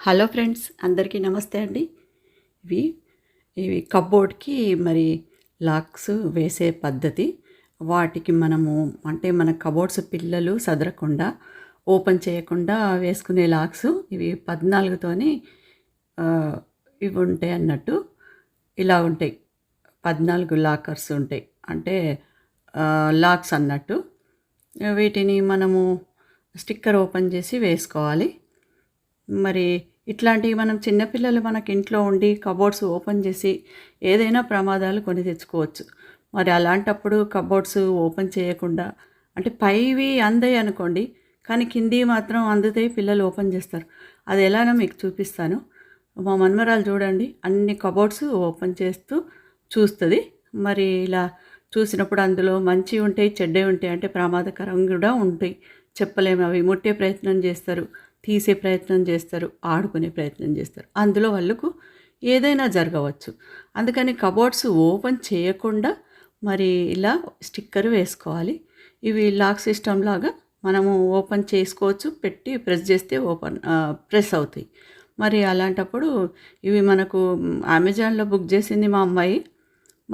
Hello friends, అందరికీ నమస్తే అండి. ఇవి ఇవి కబోర్డ్కి మరి లాక్స్ వేసే పద్ధతి. వాటికి మనము అంటే మన కబోర్డ్స్ పిల్లలు సదరకుండా ఓపెన్ చేయకుండా వేసుకునే లాక్స్ ఇవి 14తోని ఇవి ఉంటాయి అన్నట్టు. ఇలా ఉంటాయి, 14 లాకర్స్ ఉంటాయి, అంటే లాక్స్ అన్నట్టు. వీటిని మనము స్టిక్కర్ ఓపెన్ చేసి వేసుకోవాలి. మరి ఇట్లాంటివి మనం చిన్నపిల్లలు మనకి ఇంట్లో ఉండి కబోర్డ్స్ ఓపెన్ చేసి ఏదైనా ప్రమాదాలు కొని తెచ్చుకోవచ్చు. మరి అలాంటప్పుడు కబోర్డ్స్ ఓపెన్ చేయకుండా, అంటే పైవి అందాయి అనుకోండి, కానీ కింది మాత్రం అందుతాయి, పిల్లలు ఓపెన్ చేస్తారు. అది ఎలానో మీకు చూపిస్తాను. మా మన్మరాలు చూడండి, అన్ని కబోర్డ్స్ ఓపెన్ చేస్తూ చూస్తుంది. మరి ఇలా చూసినప్పుడు అందులో మంచి ఉంటాయి, చెడ్డవి ఉంటాయి, అంటే ప్రమాదకరం కూడా ఉంటాయి. చెప్పలేము. అవి ముట్టే ప్రయత్నం చేస్తారు, తీసే ప్రయత్నం చేస్తారు, ఆడుకునే ప్రయత్నం చేస్తారు. అందులో వాళ్ళకు ఏదైనా జరగవచ్చు. అందుకని కబోర్డ్స్ ఓపెన్ చేయకుండా మరి ఇలా స్టిక్కర్ వేసుకోవాలి. ఇవి లాక్ సిస్టమ్ లాగా మనము ఓపెన్ చేసుకోవచ్చు, పెట్టి ప్రెస్ చేస్తే ప్రెస్ అవుతాయి. మరి అలాంటప్పుడు ఇవి మనకు అమెజాన్లో బుక్ చేసింది మా అమ్మాయి.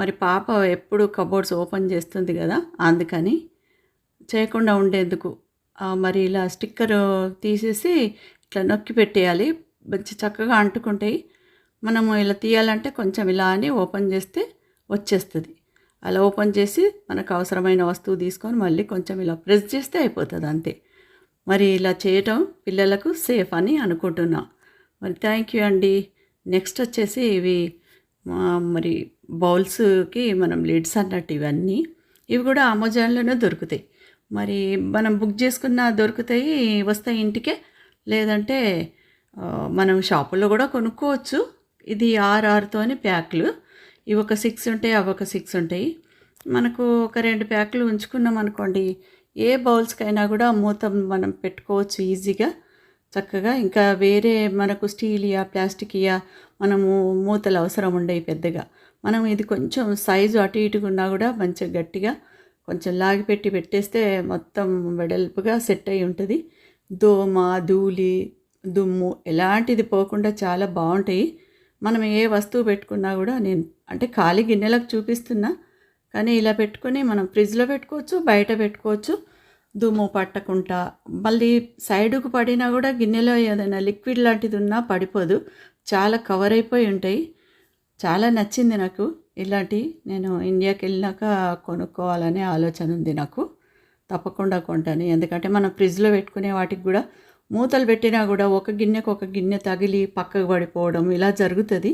మరి పాప ఎప్పుడు కబోర్డ్స్ ఓపెన్ చేస్తుంది కదా, అందుకని చేయకుండా ఉండేందుకు మరి ఇలా స్టిక్కర్ తీసేసి ఇట్లా నొక్కి పెట్టేయాలి. మంచి చక్కగా అంటుకుంటాయి. మనము ఇలా తీయాలంటే కొంచెం ఇలా అని ఓపెన్ చేస్తే వచ్చేస్తుంది. అలా ఓపెన్ చేసి మనకు అవసరమైన వస్తువు తీసుకొని మళ్ళీ కొంచెం ఇలా ప్రెస్ చేస్తే అయిపోతుంది, అంతే. మరి ఇలా చేయటం పిల్లలకు సేఫ్ అని అనుకుంటున్నా. మరి థ్యాంక్ యూ అండి. నెక్స్ట్ వచ్చేసి ఇవి మరి బౌల్స్కి మనం లిడ్స్ అన్నట్టు ఇవి కూడా అమెజాన్లోనే దొరుకుతాయి. మరి మనం బుక్ చేసుకున్న దొరుకుతాయి, వస్తాయి ఇంటికే. లేదంటే మనం షాపుల్లో కూడా కొనుక్కోవచ్చు. ఇది 6 ప్యాకులు. ఇవి ఒక 6 ఉంటాయి, అవి ఒక 6 ఉంటాయి. మనకు ఒక 2 ప్యాకులు ఉంచుకున్నాం అనుకోండి, ఏ బౌల్స్కైనా కూడా మూత మనం పెట్టుకోవచ్చు ఈజీగా, చక్కగా. ఇంకా వేరే మనకు స్టీలియా ప్లాస్టికియా మనము మూతలు అవసరం ఉండవు పెద్దగా. మనం ఇది కొంచెం సైజు అటు ఇటుగా ఉన్నా కూడా మంచిగా గట్టిగా కొంచెం లాగిపెట్టి పెట్టేస్తే మొత్తం వెడల్పుగా సెట్ అయి ఉంటుంది. దోమ, ధూళి, దుమ్ము ఎలాంటిది పోకుండా చాలా బాగుంటాయి. మనం ఏ వస్తువు పెట్టుకున్నా కూడా, నేను అంటే ఖాళీ గిన్నెలకు చూపిస్తున్నా, కానీ ఇలా పెట్టుకొని మనం ఫ్రిడ్జ్లో పెట్టుకోవచ్చు, బయట పెట్టుకోవచ్చు, దుమ్ము పట్టకుండా. మళ్ళీ సైడుకు పడినా కూడా గిన్నెలో ఏదైనా లిక్విడ్ లాంటిది ఉన్నా పడిపోదు, చాలా కవర్ అయిపోయి ఉంటాయి. చాలా నచ్చింది నాకు. ఇలాంటి నేను ఇండియాకి వెళ్ళినాక కొనుక్కోవాలనే ఆలోచన ఉంది నాకు. తప్పకుండా కొంటాను. ఎందుకంటే మనం ఫ్రిడ్జ్లో పెట్టుకునే వాటికి కూడా మూతలు పెట్టినా కూడా ఒక గిన్నెకు ఒక గిన్నె తగిలి పక్కకు పడిపోవడం ఇలా జరుగుతుంది,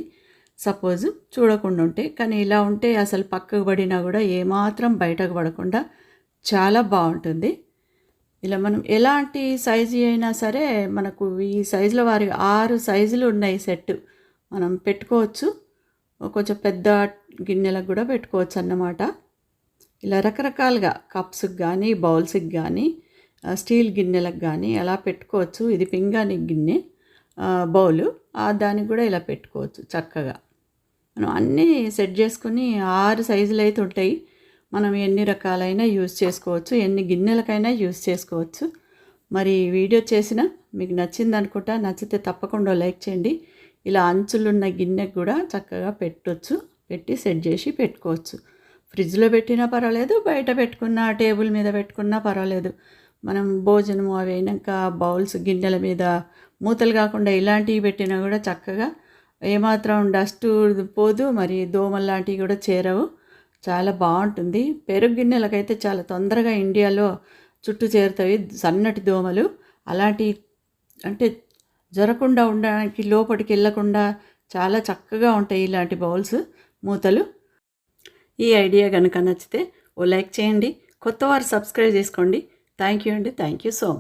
సపోజ్ చూడకుండా ఉంటే. కానీ ఇలా ఉంటే అసలు పక్కకు పడినా కూడా ఏమాత్రం బయటకు పడకుండా చాలా బాగుంటుంది. ఇలా మనం ఎలాంటి సైజు అయినా సరే, మనకు ఈ సైజుల వారి 6 సైజులు ఉన్నాయి సెట్, మనం పెట్టుకోవచ్చు. కొంచెం పెద్ద గిన్నెలకు కూడా పెట్టుకోవచ్చు అన్నమాట. ఇలా రకరకాలుగా కప్స్కి కానీ, బౌల్స్కి కానీ, స్టీల్ గిన్నెలకు కానీ అలా పెట్టుకోవచ్చు. ఇది పింగాణి గిన్నె బౌలు, దానికి కూడా ఇలా పెట్టుకోవచ్చు చక్కగా. మనం అన్నీ సెట్ చేసుకుని 6 సైజులు అయితే ఉంటాయి. మనం ఎన్ని రకాలైనా యూజ్ చేసుకోవచ్చు, ఎన్ని గిన్నెలకైనా యూజ్ చేసుకోవచ్చు. మరి వీడియో చేసిన మీకు నచ్చింది అనుకుంటా. నచ్చితే తప్పకుండా లైక్ చేయండి. ఇలా అంచులున్న గిన్నెకు కూడా చక్కగా పెట్టవచ్చు, పెట్టి సెట్ చేసి పెట్టుకోవచ్చు. ఫ్రిడ్జ్లో పెట్టినా పర్వాలేదు, బయట పెట్టుకున్నా, టేబుల్ మీద పెట్టుకున్నా పర్వాలేదు. మనం భోజనం అవి అయినాక బౌల్స్ గిన్నెల మీద మూతలు కాకుండా ఇలాంటివి పెట్టినా కూడా చక్కగా ఏమాత్రం డస్ట్ పోదు, మరి దోమలు లాంటివి కూడా చేరవు. చాలా బాగుంటుంది. పెరుగు గిన్నెలకైతే చాలా తొందరగా ఇండియాలో చుట్టూ చేరుతాయి సన్నటి దోమలు. అలాంటి అంటే జరగకుండా ఉండడానికి, లోపలికి వెళ్ళకుండా చాలా చక్కగా ఉంటాయి ఇలాంటి బౌల్స్ మూతలు. ఈ ఐడియా కనుక నచ్చితే ఓ లైక్ చేయండి. కొత్తవారు సబ్స్క్రైబ్ చేసుకోండి. థ్యాంక్ యూ అండి. Thank you so much.